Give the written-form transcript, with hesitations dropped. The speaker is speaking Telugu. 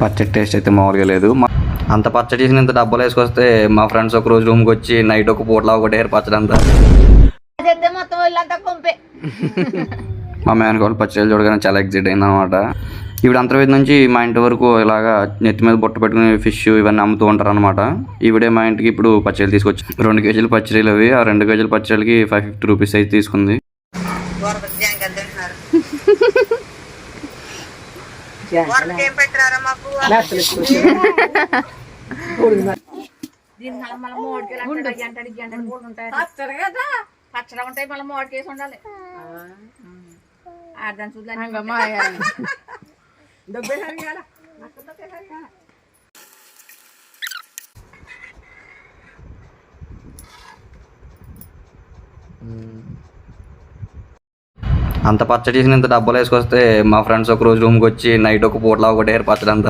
పచ్చడి టేస్ట్ అయితే మామూలుగా లేదు. అంత పచ్చడి చేసిన ఇంత డబ్బాలు వేసుకొస్తే మా ఫ్రెండ్స్ ఒక రోజు రూమ్కి వచ్చి నైట్ ఒక పూటలా ఒకటే పచ్చడి అంతా. మా మేనకోళ్ళు పచ్చడి చూడగానే చాలా ఎగ్జైట్ అయింది అనమాట. ఈవిడ అంతర్వేది నుంచి మా ఇంటి వరకు ఇలాగా నెత్తి మీద బొట్ట పెట్టుకుని ఫిష్ ఇవన్నీ అమ్ముతూ ఉంటారు అనమాట. ఈవిడే మా ఇంటికి ఇప్పుడు పచ్చళ్ళు తీసుకొచ్చి 2 కేజీలు పచ్చడిలు అవి. ఆ 2 కేజీల పచ్చడికి 550 రూపీస్ అయితే తీసుకుంది. పచ్చడి ఉంటాయి మళ్ళీ మోడికేసి ఉండాలి. అర్థం చూద్దాం. అంత పచ్చడి చేసిన ఇంత డబ్బాలు వేసుకొస్తే మా ఫ్రెండ్స్ ఒక రోజు రూమ్కి వచ్చి నైట్ ఒక పూటలా ఒకటే పచ్చడి అంతా.